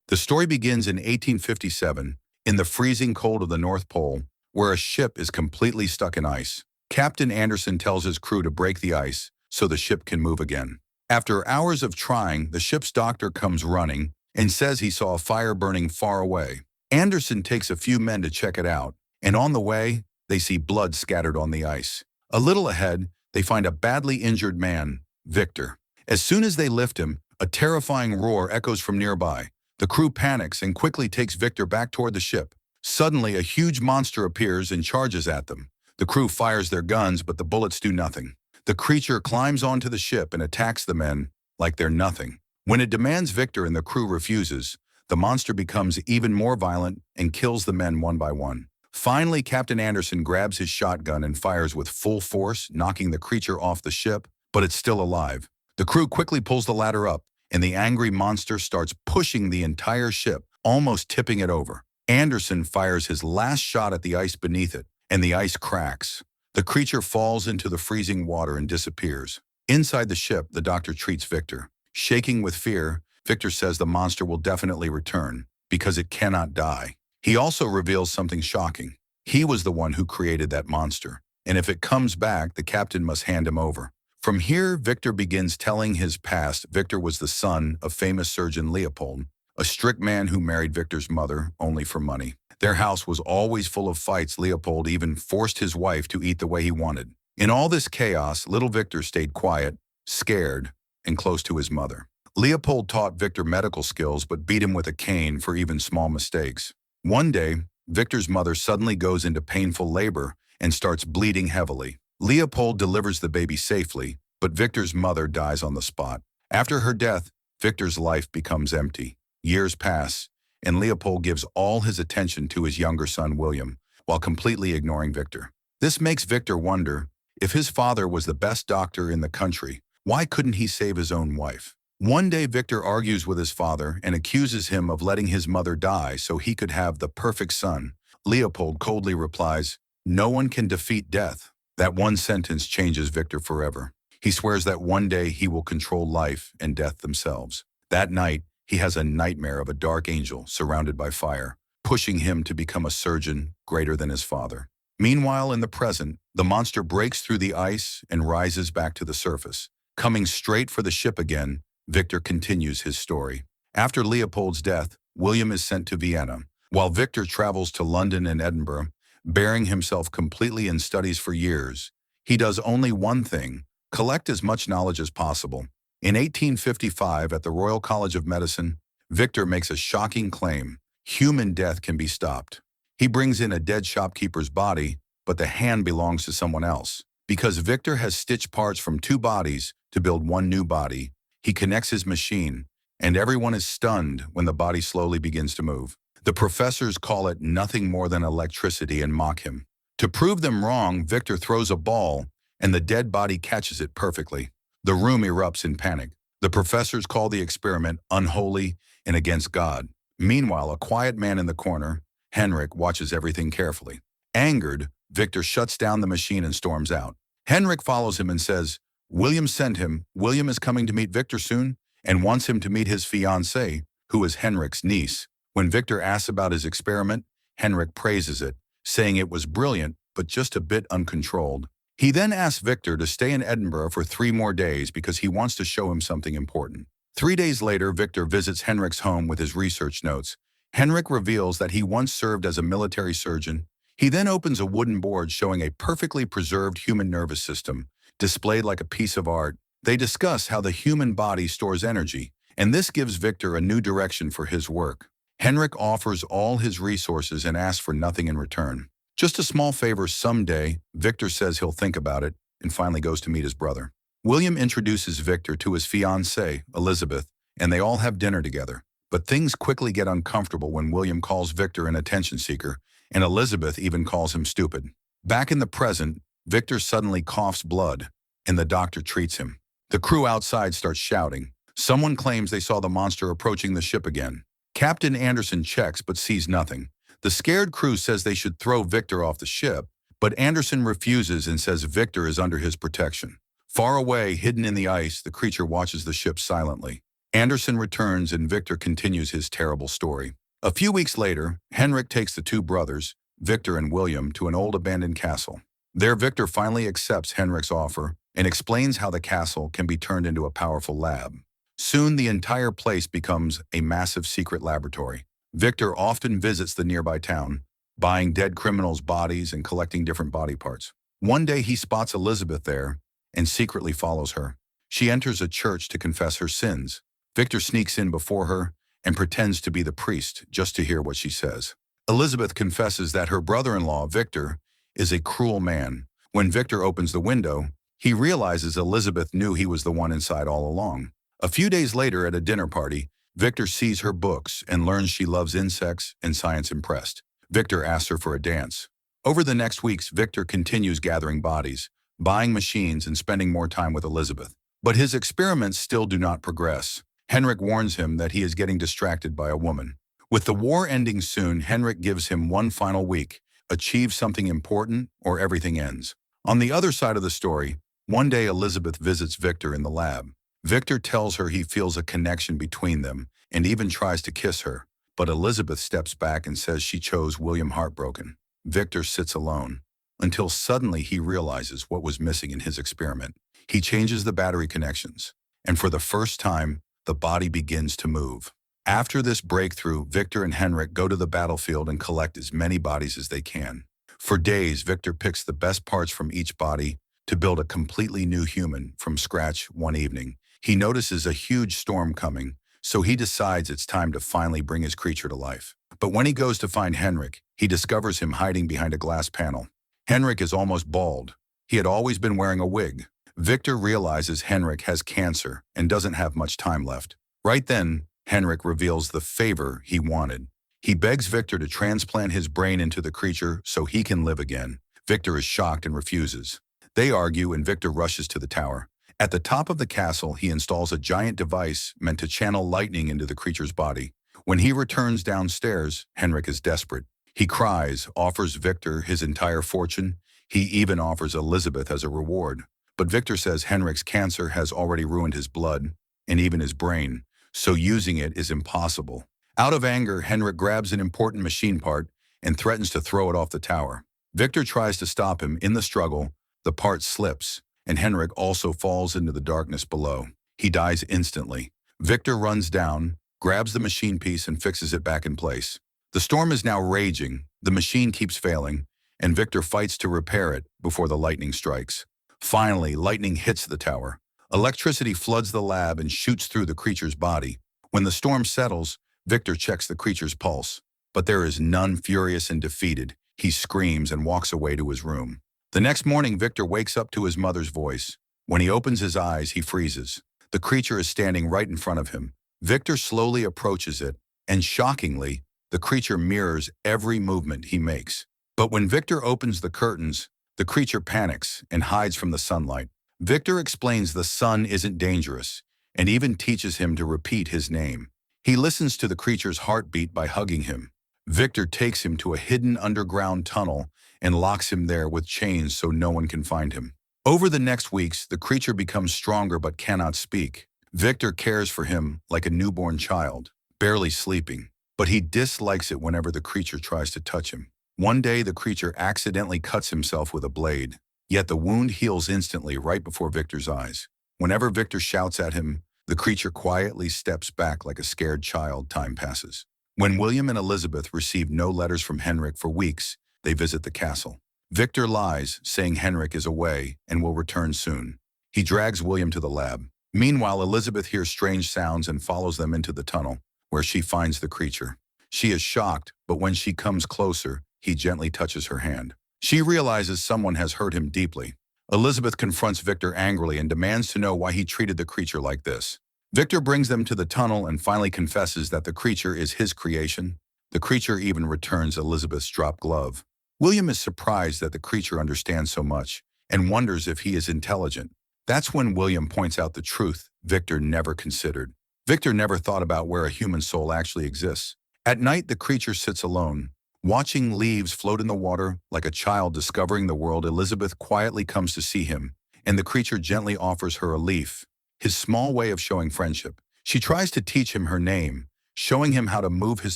The story begins in 1857, in the freezing cold of the North Pole, where a ship is completely stuck in ice. Captain Anderson tells his crew to break the ice so the ship can move again. After hours of trying, the ship's doctor comes running and says he saw a fire burning far away. Anderson takes a few men to check it out, and on the way, they see blood scattered on the ice. A little ahead, they find a badly injured man, Victor. As soon as they lift him, a terrifying roar echoes from nearby. The crew panics and quickly takes Victor back toward the ship. Suddenly, a huge monster appears and charges at them. The crew fires their guns, but the bullets do nothing. The creature climbs onto the ship and attacks the men like they're nothing. When it demands Victor and the crew refuses, the monster becomes even more violent and kills the men one by one. Finally, Captain Anderson grabs his shotgun and fires with full force, knocking the creature off the ship, but it's still alive. The crew quickly pulls the ladder up, and the angry monster starts pushing the entire ship, almost tipping it over. Anderson fires his last shot at the ice beneath it, and the ice cracks. The creature falls into the freezing water and disappears. Inside the ship, the doctor treats Victor. Shaking with fear, Victor says the monster will definitely return, because it cannot die. He also reveals something shocking. He was the one who created that monster, and if it comes back, the captain must hand him over. From here, Victor begins telling his past. Victor was the son of famous surgeon Leopold, a strict man who married Victor's mother only for money. Their house was always full of fights. Leopold even forced his wife to eat the way he wanted. In all this chaos, little Victor stayed quiet, scared, and close to his mother. Leopold taught Victor medical skills but beat him with a cane for even small mistakes. One day, Victor's mother suddenly goes into painful labor and starts bleeding heavily. Leopold delivers the baby safely, but Victor's mother dies on the spot. After her death, Victor's life becomes empty. Years pass, and Leopold gives all his attention to his younger son William, while completely ignoring Victor. This makes Victor wonder, if his father was the best doctor in the country, why couldn't he save his own wife? One day, Victor argues with his father and accuses him of letting his mother die so he could have the perfect son. Leopold coldly replies, "No one can defeat death." That one sentence changes Victor forever. He swears that one day he will control life and death themselves. That night, he has a nightmare of a dark angel surrounded by fire, pushing him to become a surgeon greater than his father. Meanwhile, in the present, the monster breaks through the ice and rises back to the surface. Coming straight for the ship again, Victor continues his story. After Leopold's death, William is sent to Vienna, while Victor travels to London and Edinburgh, burying himself completely in studies for years. He does only one thing: collect as much knowledge as possible. In 1855, at the Royal College of Medicine, Victor makes a shocking claim: human death can be stopped. He brings in a dead shopkeeper's body, but the hand belongs to someone else. Because Victor has stitched parts from two bodies to build one new body, he connects his machine, and everyone is stunned when the body slowly begins to move. The professors call it nothing more than electricity and mock him. To prove them wrong, Victor throws a ball, and the dead body catches it perfectly. The room erupts in panic. The professors call the experiment unholy and against God. Meanwhile, a quiet man in the corner, Henrik, watches everything carefully. Angered, Victor shuts down the machine and storms out. Henrik follows him and says, "William sent him. William is coming to meet Victor soon and wants him to meet his fiancée, who is Henrik's niece." When Victor asks about his experiment, Henrik praises it, saying it was brilliant but just a bit uncontrolled. He then asks Victor to stay in Edinburgh for 3 more days because he wants to show him something important. 3 days later, Victor visits Henrik's home with his research notes. Henrik reveals that he once served as a military surgeon. He then opens a wooden board showing a perfectly preserved human nervous system, displayed like a piece of art. They discuss how the human body stores energy, and this gives Victor a new direction for his work. Henrik offers all his resources and asks for nothing in return. Just a small favor someday. Victor says he'll think about it and finally goes to meet his brother. William introduces Victor to his fiancée, Elizabeth, and they all have dinner together. But things quickly get uncomfortable when William calls Victor an attention seeker, and Elizabeth even calls him stupid. Back in the present, Victor suddenly coughs blood, and the doctor treats him. The crew outside starts shouting. Someone claims they saw the monster approaching the ship again. Captain Anderson checks but sees nothing. The scared crew says they should throw Victor off the ship, but Anderson refuses and says Victor is under his protection. Far away, hidden in the ice, the creature watches the ship silently. Anderson returns and Victor continues his terrible story. A few weeks later, Henrik takes the two brothers, Victor and William, to an old abandoned castle. There, Victor finally accepts Henrik's offer and explains how the castle can be turned into a powerful lab. Soon, the entire place becomes a massive secret laboratory. Victor often visits the nearby town, buying dead criminals' bodies and collecting different body parts. One day, he spots Elizabeth there and secretly follows her. She enters a church to confess her sins. Victor sneaks in before her and pretends to be the priest just to hear what she says. Elizabeth confesses that her brother-in-law, Victor, is a cruel man. When Victor opens the window, he realizes Elizabeth knew he was the one inside all along. A few days later at a dinner party, Victor sees her books and learns she loves insects and science impressed. Victor asks her for a dance. Over the next weeks, Victor continues gathering bodies, buying machines and spending more time with Elizabeth. But his experiments still do not progress. Henrik warns him that he is getting distracted by a woman. With the war ending soon, Henrik gives him one final week: achieve something important or everything ends. On the other side of the story, one day Elizabeth visits Victor in the lab. Victor tells her he feels a connection between them and even tries to kiss her, but Elizabeth steps back and says she chose William heartbroken. Victor sits alone until suddenly he realizes what was missing in his experiment. He changes the battery connections, and for the first time, the body begins to move. After this breakthrough, Victor and Henrik go to the battlefield and collect as many bodies as they can. For days, Victor picks the best parts from each body to build a completely new human from scratch. One evening, he notices a huge storm coming, so he decides it's time to finally bring his creature to life. But when he goes to find Henrik, he discovers him hiding behind a glass panel. Henrik is almost bald. He had always been wearing a wig. Victor realizes Henrik has cancer and doesn't have much time left. Right then, Henrik reveals the favor he wanted. He begs Victor to transplant his brain into the creature so he can live again. Victor is shocked and refuses. They argue and Victor rushes to the tower. At the top of the castle, he installs a giant device meant to channel lightning into the creature's body. When he returns downstairs, Henrik is desperate. He cries, offers Victor his entire fortune. He even offers Elizabeth as a reward. But Victor says Henrik's cancer has already ruined his blood and even his brain, so using it is impossible. Out of anger, Henrik grabs an important machine part and threatens to throw it off the tower. Victor tries to stop him. In the struggle, the part slips, and Henrik also falls into the darkness below. He dies instantly. Victor runs down, grabs the machine piece and fixes it back in place. The storm is now raging, the machine keeps failing, and Victor fights to repair it before the lightning strikes. Finally, lightning hits the tower. Electricity floods the lab and shoots through the creature's body. When the storm settles, Victor checks the creature's pulse, but there is none. Furious and defeated, he screams and walks away to his room. The next morning, Victor wakes up to his mother's voice. When he opens his eyes, he freezes. The creature is standing right in front of him. Victor slowly approaches it, and shockingly, the creature mirrors every movement he makes. But when Victor opens the curtains, the creature panics and hides from the sunlight. Victor explains the sun isn't dangerous, and even teaches him to repeat his name. He listens to the creature's heartbeat by hugging him. Victor takes him to a hidden underground tunnel and locks him there with chains so no one can find him. Over the next weeks, the creature becomes stronger but cannot speak. Victor cares for him like a newborn child, barely sleeping, but he dislikes it whenever the creature tries to touch him. One day, the creature accidentally cuts himself with a blade, yet the wound heals instantly right before Victor's eyes. Whenever Victor shouts at him, the creature quietly steps back like a scared child. Time passes. When William and Elizabeth receive no letters from Henrik for weeks, they visit the castle. Victor lies, saying Henrik is away and will return soon. He drags William to the lab. Meanwhile, Elizabeth hears strange sounds and follows them into the tunnel, where she finds the creature. She is shocked, but when she comes closer, he gently touches her hand. She realizes someone has hurt him deeply. Elizabeth confronts Victor angrily and demands to know why he treated the creature like this. Victor brings them to the tunnel and finally confesses that the creature is his creation. The creature even returns Elizabeth's dropped glove. William is surprised that the creature understands so much and wonders if he is intelligent. That's when William points out the truth Victor never considered. Victor never thought about where a human soul actually exists. At night, the creature sits alone, watching leaves float in the water like a child discovering the world. Elizabeth quietly comes to see him, and the creature gently offers her a leaf, his small way of showing friendship. She tries to teach him her name, showing him how to move his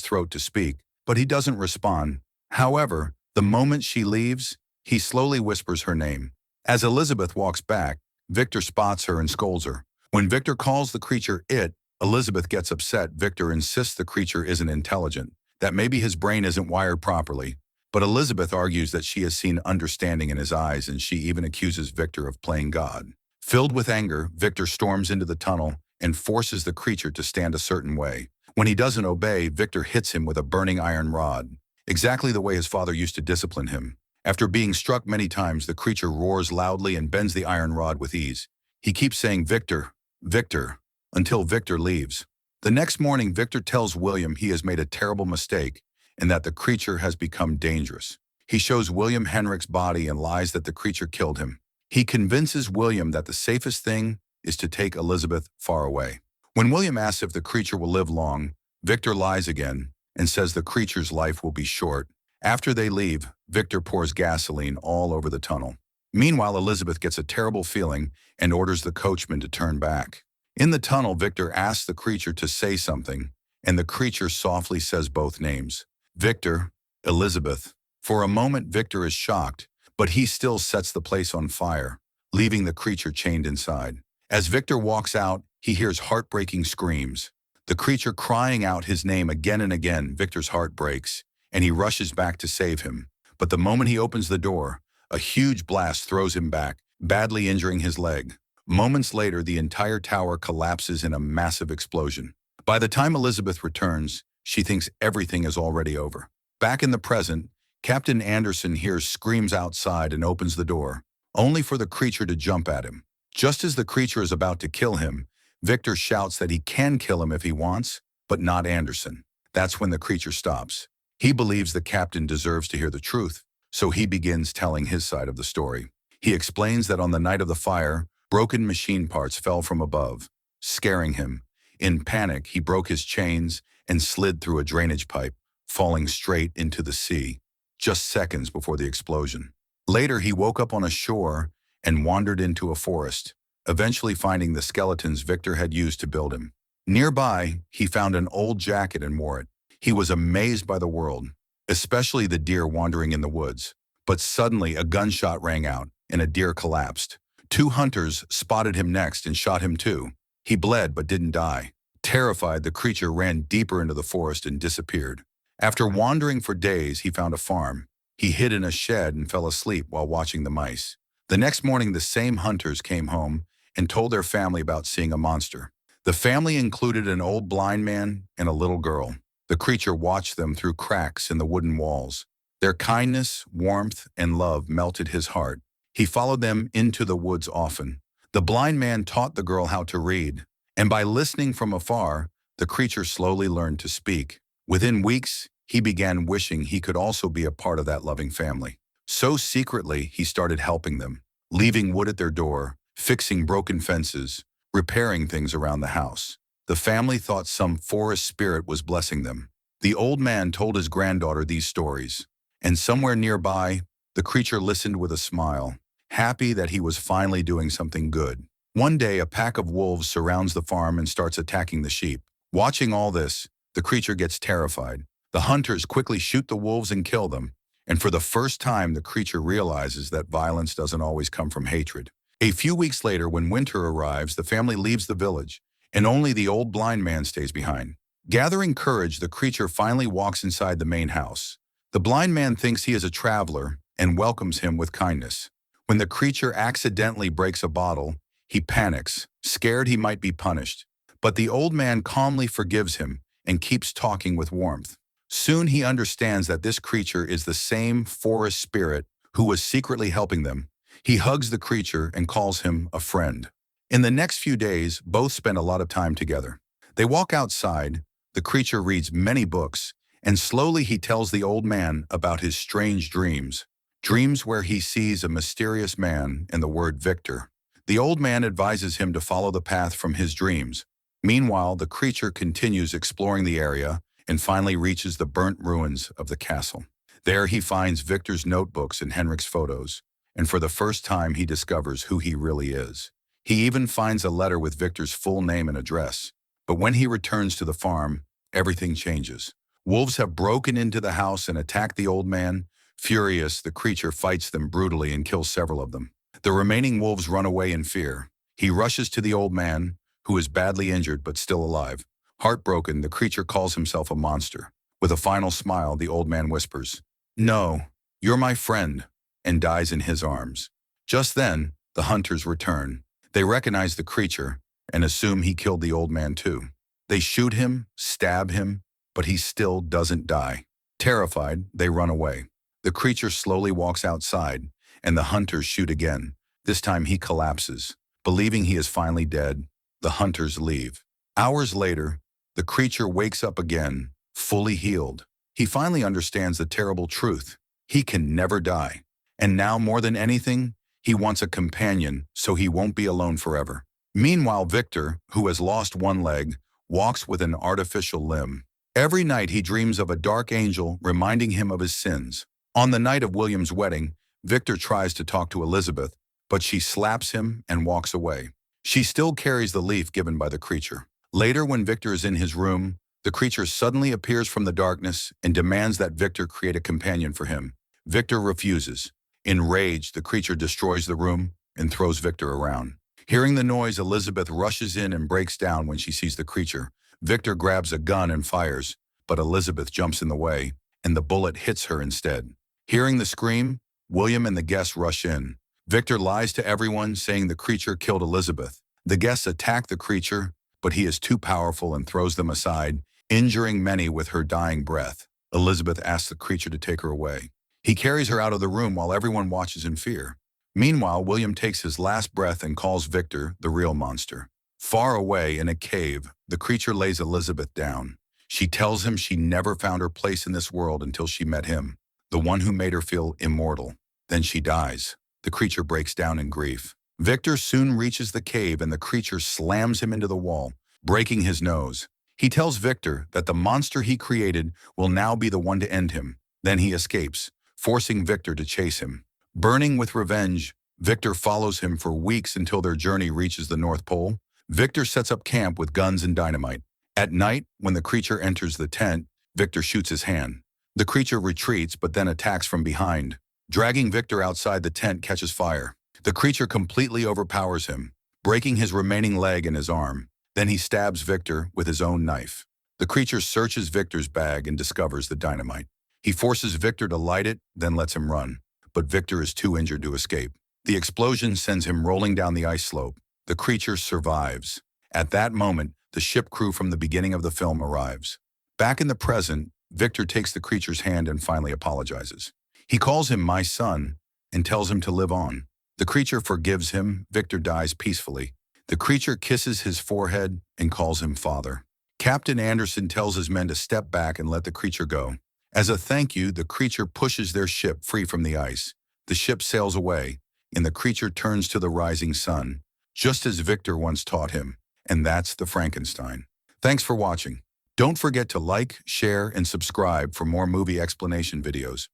throat to speak, but he doesn't respond. However, the moment she leaves, he slowly whispers her name. As Elizabeth walks back, Victor spots her and scolds her. When Victor calls the creature it, Elizabeth gets upset. Victor insists the creature isn't intelligent, that maybe his brain isn't wired properly. But Elizabeth argues that she has seen understanding in his eyes, and she even accuses Victor of playing God. Filled with anger, Victor storms into the tunnel and forces the creature to stand a certain way. When he doesn't obey, Victor hits him with a burning iron rod, exactly the way his father used to discipline him. After being struck many times, the creature roars loudly and bends the iron rod with ease. He keeps saying, "Victor, Victor," until Victor leaves. The next morning, Victor tells William he has made a terrible mistake and that the creature has become dangerous. He shows William Henrik's body and lies that the creature killed him. He convinces William that the safest thing is to take Elizabeth far away. When William asks if the creature will live long, Victor lies again and says the creature's life will be short. After they leave, Victor pours gasoline all over the tunnel. Meanwhile, Elizabeth gets a terrible feeling and orders the coachman to turn back. In the tunnel, Victor asks the creature to say something, and the creature softly says both names. Victor, Elizabeth. For a moment, Victor is shocked, but he still sets the place on fire, leaving the creature chained inside. As Victor walks out, he hears heartbreaking screams. The creature crying out his name again and again. Victor's heart breaks, and he rushes back to save him. But the moment he opens the door, a huge blast throws him back, badly injuring his leg. Moments later, the entire tower collapses in a massive explosion. By the time Elizabeth returns, she thinks everything is already over. Back in the present, Captain Anderson hears screams outside and opens the door, only for the creature to jump at him. Just as the creature is about to kill him, Victor shouts that he can kill him if he wants, but not Anderson. That's when the creature stops. He believes the captain deserves to hear the truth, so he begins telling his side of the story. He explains that on the night of the fire, broken machine parts fell from above, scaring him. In panic, he broke his chains and slid through a drainage pipe, falling straight into the sea, just seconds before the explosion. Later, he woke up on a shore and wandered into a forest, eventually finding the skeletons Victor had used to build him. Nearby, he found an old jacket and wore it. He was amazed by the world, especially the deer wandering in the woods. But suddenly, a gunshot rang out, and a deer collapsed. 2 hunters spotted him next and shot him too. He bled but didn't die. Terrified, the creature ran deeper into the forest and disappeared. After wandering for days, he found a farm. He hid in a shed and fell asleep while watching the mice. The next morning, the same hunters came home and told their family about seeing a monster. The family included an old blind man and a little girl. The creature watched them through cracks in the wooden walls. Their kindness, warmth, and love melted his heart. He followed them into the woods often. The blind man taught the girl how to read, and by listening from afar, the creature slowly learned to speak. Within weeks, he began wishing he could also be a part of that loving family. So secretly, he started helping them, leaving wood at their door, fixing broken fences, repairing things around the house. The family thought some forest spirit was blessing them. The old man told his granddaughter these stories, and somewhere nearby, the creature listened with a smile, happy that he was finally doing something good. One day, a pack of wolves surrounds the farm and starts attacking the sheep. Watching all this, the creature gets terrified. The hunters quickly shoot the wolves and kill them, and for the first time, the creature realizes that violence doesn't always come from hatred. A few weeks later, when winter arrives, the family leaves the village, and only the old blind man stays behind. Gathering courage, the creature finally walks inside the main house. The blind man thinks he is a traveler and welcomes him with kindness. When the creature accidentally breaks a bottle, he panics, scared he might be punished. But the old man calmly forgives him and keeps talking with warmth. Soon he understands that this creature is the same forest spirit who was secretly helping them. He hugs the creature and calls him a friend. In the next few days, both spend a lot of time together. They walk outside, the creature reads many books, and slowly he tells the old man about his strange dreams. Dreams where he sees a mysterious man and the word Victor. The old man advises him to follow the path from his dreams. Meanwhile, the creature continues exploring the area and finally reaches the burnt ruins of the castle. There he finds Victor's notebooks and Henrik's photos, and for the first time he discovers who he really is. He even finds a letter with Victor's full name and address. But when he returns to the farm, everything changes. Wolves have broken into the house and attacked the old man. Furious, the creature fights them brutally and kills several of them. The remaining wolves run away in fear. He rushes to the old man, who is badly injured but still alive. Heartbroken, the creature calls himself a monster. With a final smile, the old man whispers, "No, you're my friend," and dies in his arms. Just then, the hunters return. They recognize the creature and assume he killed the old man too. They shoot him, stab him, but he still doesn't die. Terrified, they run away. The creature slowly walks outside, and the hunters shoot again. This time he collapses. Believing he is finally dead, the hunters leave. Hours later, the creature wakes up again, fully healed. He finally understands the terrible truth. He can never die. And now, more than anything, he wants a companion so he won't be alone forever. Meanwhile, Victor, who has lost one leg, walks with an artificial limb. Every night he dreams of a dark angel reminding him of his sins. On the night of William's wedding, Victor tries to talk to Elizabeth, but she slaps him and walks away. She still carries the leaf given by the creature. Later, when Victor is in his room, the creature suddenly appears from the darkness and demands that Victor create a companion for him. Victor refuses. Enraged, the creature destroys the room and throws Victor around. Hearing the noise, Elizabeth rushes in and breaks down when she sees the creature. Victor grabs a gun and fires, but Elizabeth jumps in the way, and the bullet hits her instead. Hearing the scream, William and the guests rush in. Victor lies to everyone, saying the creature killed Elizabeth. The guests attack the creature, but he is too powerful and throws them aside, injuring many with her dying breath. Elizabeth asks the creature to take her away. He carries her out of the room while everyone watches in fear. Meanwhile, William takes his last breath and calls Victor the real monster. Far away in a cave, the creature lays Elizabeth down. She tells him she never found her place in this world until she met him, the one who made her feel immortal. Then she dies. The creature breaks down in grief. Victor soon reaches the cave and the creature slams him into the wall, breaking his nose. He tells Victor that the monster he created will now be the one to end him. Then he escapes, forcing Victor to chase him. Burning with revenge, Victor follows him for weeks until their journey reaches the North Pole. Victor sets up camp with guns and dynamite. At night, when the creature enters the tent, Victor shoots his hand. The creature retreats but then attacks from behind. Dragging Victor outside, the tent catches fire. The creature completely overpowers him, breaking his remaining leg and his arm. Then he stabs Victor with his own knife. The creature searches Victor's bag and discovers the dynamite. He forces Victor to light it, then lets him run. But Victor is too injured to escape. The explosion sends him rolling down the ice slope. The creature survives. At that moment, the ship crew from the beginning of the film arrives. Back in the present, Victor takes the creature's hand and finally apologizes. He calls him "my son" and tells him to live on. The creature forgives him. Victor dies peacefully. The creature kisses his forehead and calls him father. Captain Anderson tells his men to step back and let the creature go. As a thank you, the creature pushes their ship free from the ice. The ship sails away, and the creature turns to the rising sun, just as Victor once taught him. And that's the Frankenstein. Thanks for watching. Don't forget to like, share, and subscribe for more movie explanation videos.